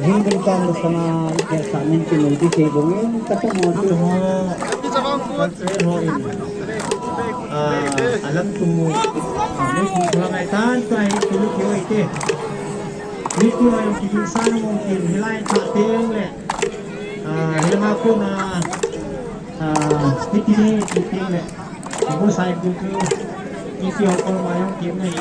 Yung berikan bersama kesamin kini di sebongin ketemu tu alam tu ini sebagai tantai dulu kau itu itu yang kita sana mungkin nilai tak teng le hilang aku na kitihi le ibu saya tu itu aku mayang kim ni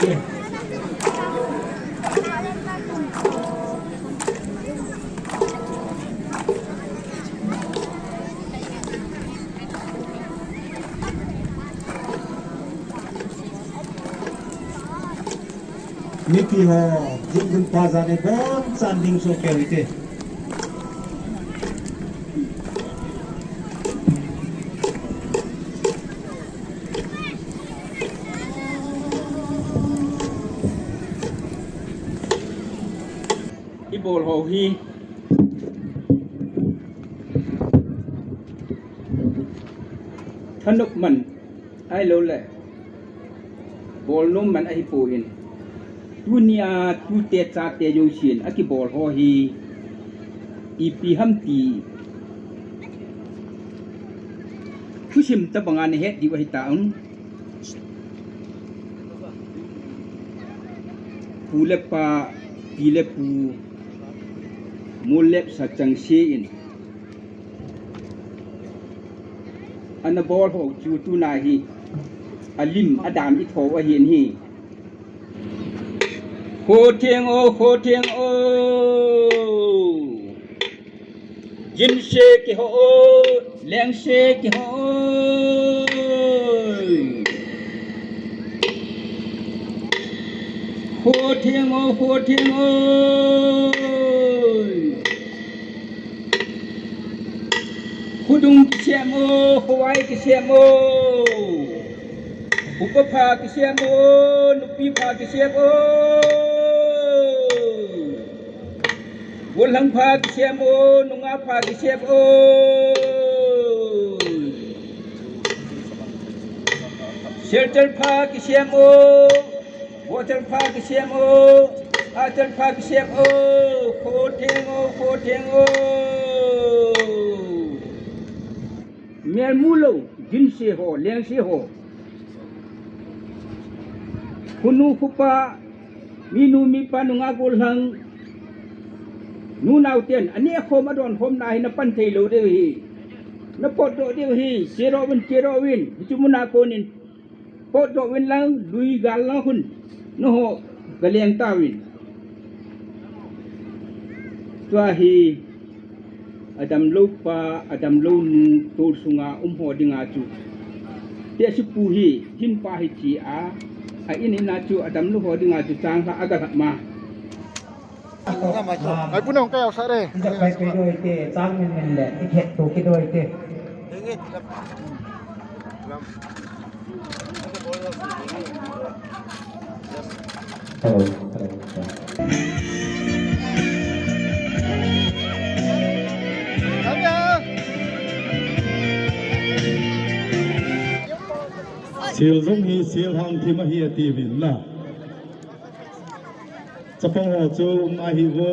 Niki ho jinggun pazane bon sanding soker ite. Ibol ho hi thanuk man ai lo le bol num man ai puin dunia tu te sa te yo shin aki bol ho hi ipi hamti kusim ta bangan he di wahi taun pulepa pilepu mulep sa chang in ana bol ho chu tu na hi alim adam I tho wa hin hi Ho tieng o Jin she ki ho leng she ki ho Ho tieng o Hudung ki siam o Hawaii ki siam o Upapa ki siam o Nupi pa ki siam o Wulang pa ki siam o Nunga pa ki siam o Shelter pa ki siam o Water pa ki siam o Atar pa ki siam o Ho tieng o Mian mulo Jin she ho leng she ho Kunu kupa minu mi panunga golhang nunau tian ani ako madon hom na na pantay lo de hi na poto de hi zero win cumuna konin poto win lang lui gal lang hun no ho galeng tawin tua hi adam lupa adam lu tu sunga ho dinga chu te sipu hi hin pa hi chi a ini na chu adam lu ho dinga chu chang ha aga ma ai punong kayo sa re Tidak baik video itu, jangan mendak. Ikat tu kita itu. Sial zong hi sial hang thi ma hi ati vin la. Chapang ho chu ma hi wo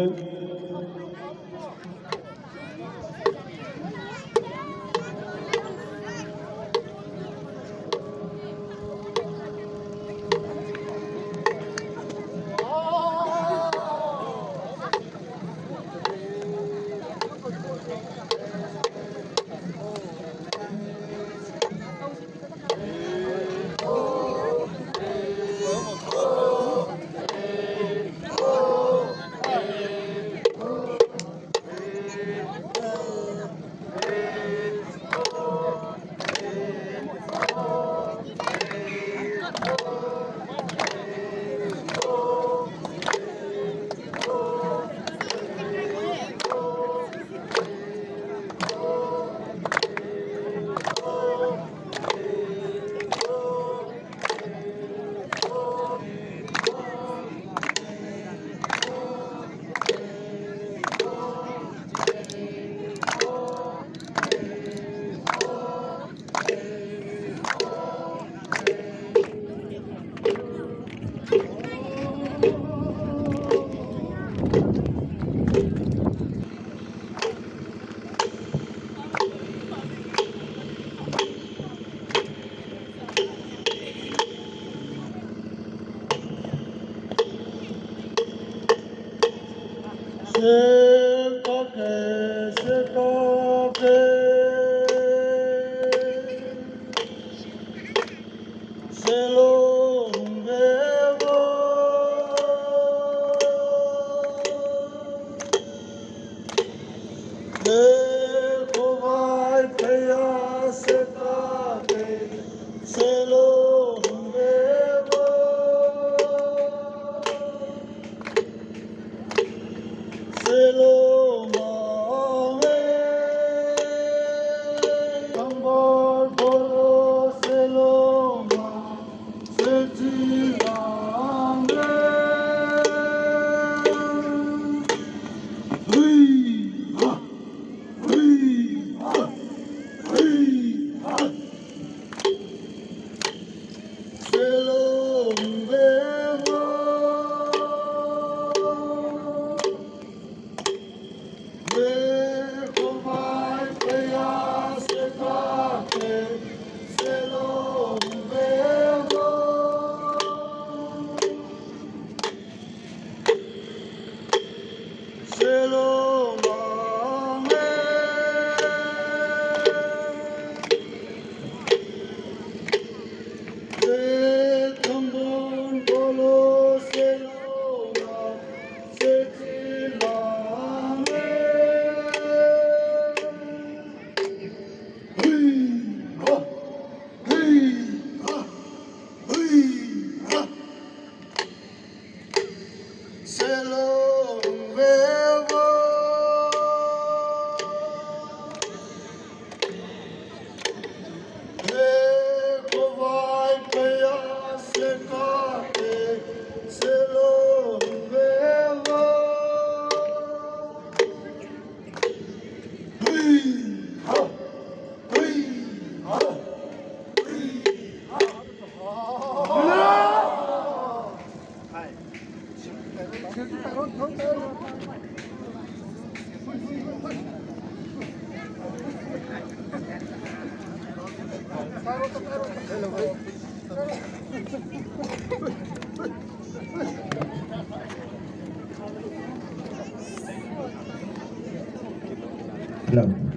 Pulam.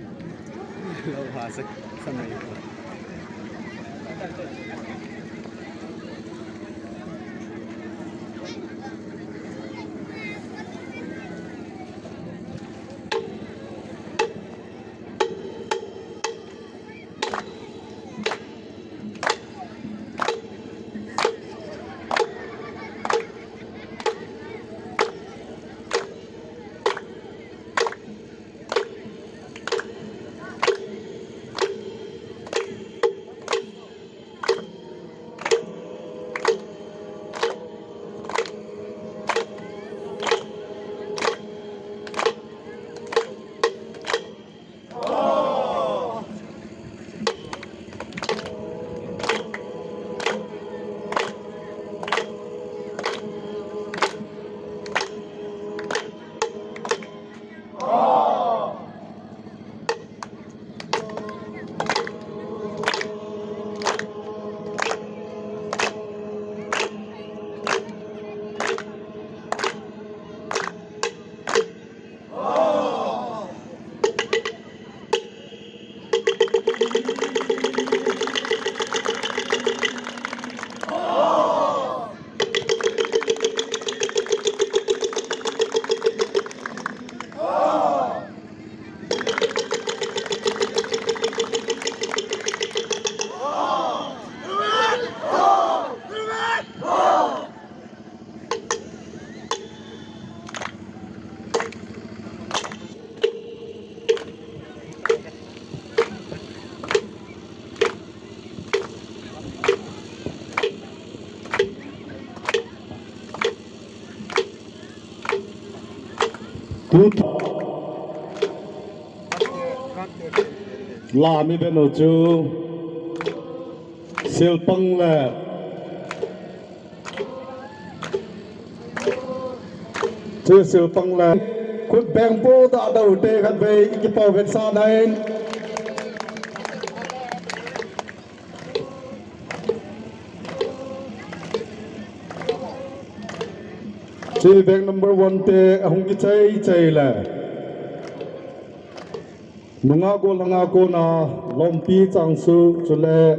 KUT là mi bên ở chú siêu băng là chú siêu băng là KUT bang po đã đầu tê gần về cái bảo vệ xa này Chỉ bank number 1 te ahung ki chai la nunga ko langa ko na lompi changsu chule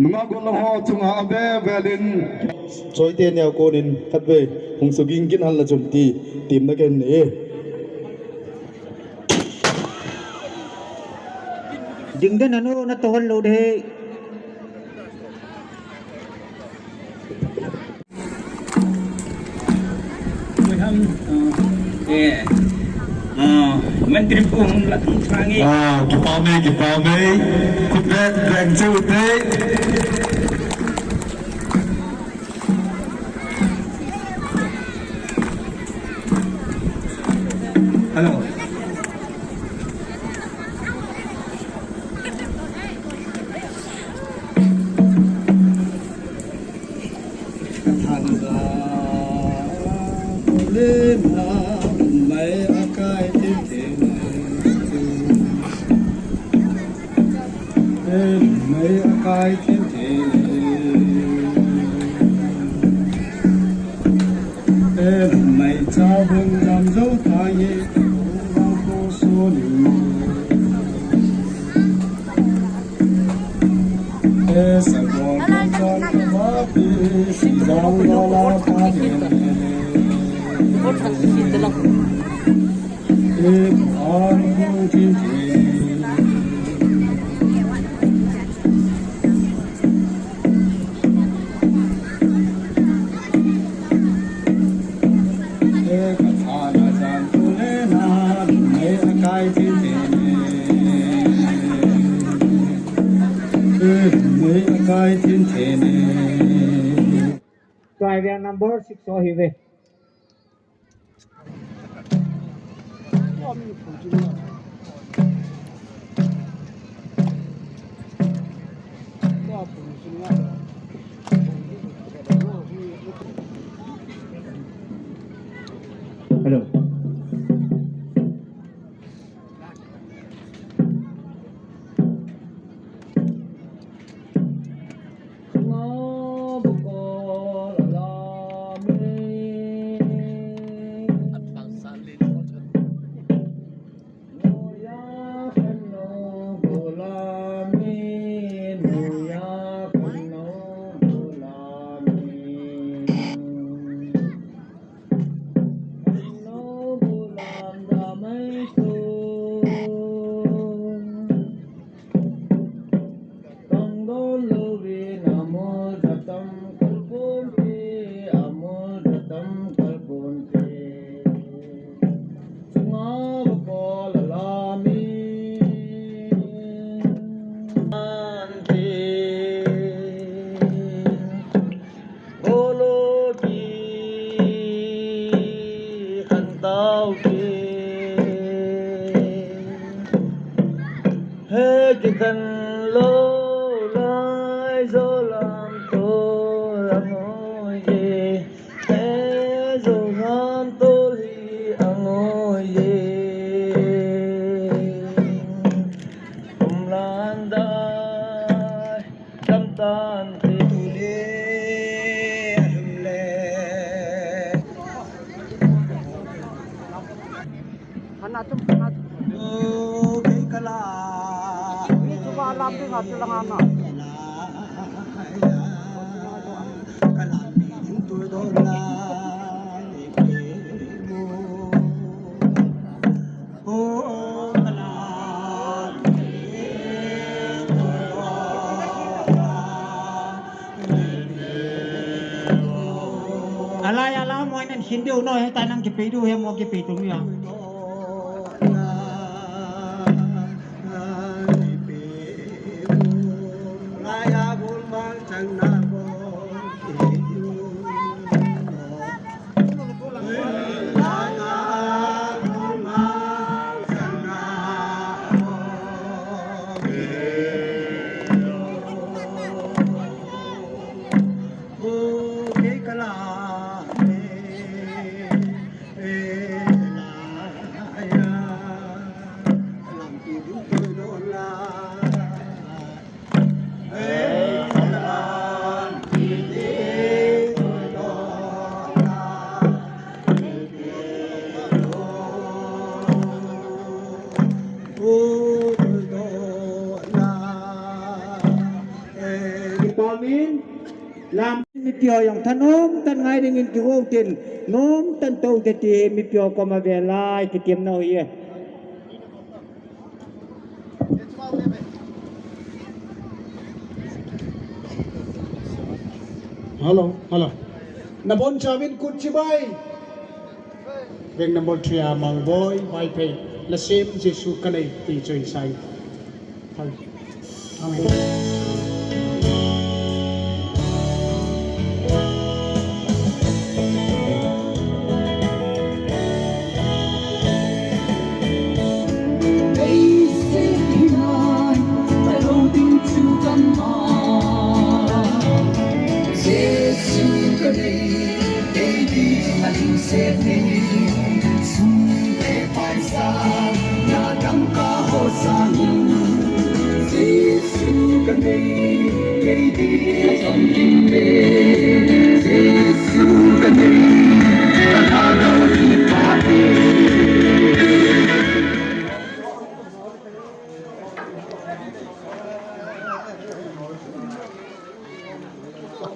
mga gulang ho chunga abe velin choi te neo konin khatve hung suging kin hal la chumti tim na ken e dừng đến nó tohol lo de Menteri Pung Latung Serangi. Kipame, kutret rengce utre. Halo. Mày cha vương làm dấu thái Driver number 6 so he way. Hello. Alay mo nan hindi uno hay tanang kipidu hay mo kipidu ya. Làm mi pio yang thanom tan ngai dingin ki wo tin nom tan to te ti mi pio ko ma ve lai ki tiam no ye. Hello. Nabon Chavin Kuchibai. Veng number 3 among boy, my pay. La same Jesu kanay ti join sai. Amen.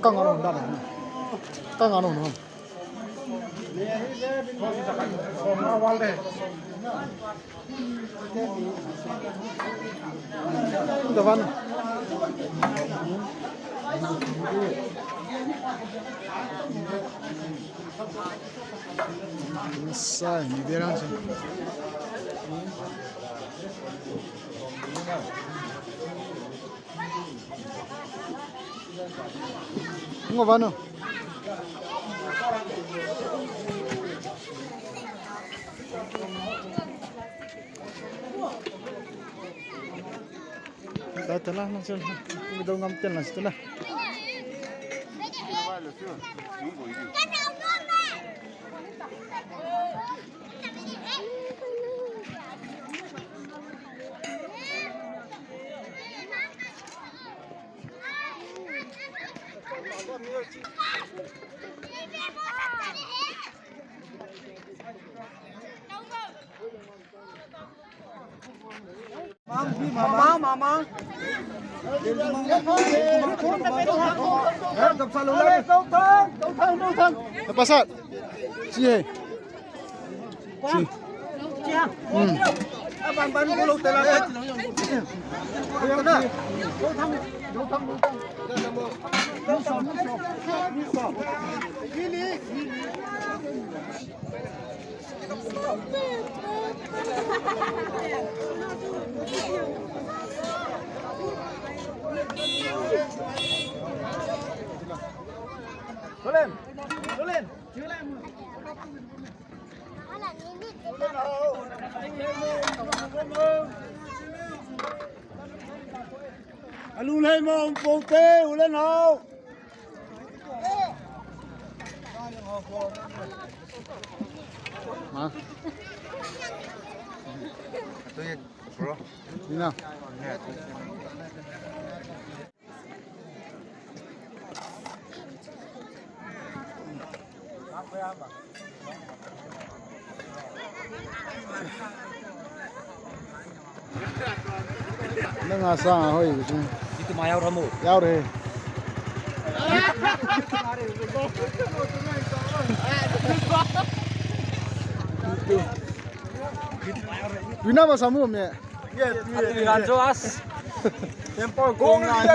căng ăn đan này căng ăn không Depan. Sai, ni biarang sih. Ngapa no? Telah langsung kita ngambil lah setelah. Mama. Pasal. Sini. Abang ban gulung telah. Pulam. Alun lên mong bồ tê lên hậu. Hả? Đi nào. Nó ngà sang à hơi chứ. Itu mayau ramu. Yao đi. Wina mà samu mẹ. Ranjoas. Tempo gong à.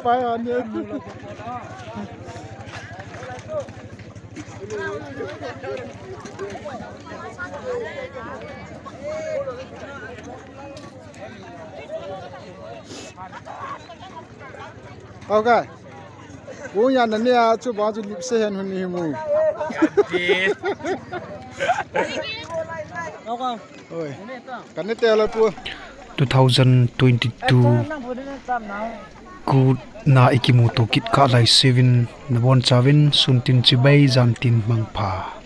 Phải anh nhé. Ok. Bố nhà nãy giờ chú bảo chú lip xe hen hơn nhiều mù. Ôi. Cái này teo là pua. 2022 KUT na ikimoto kit ka lai 7 na bon chavin suntin chibai jantin mangpha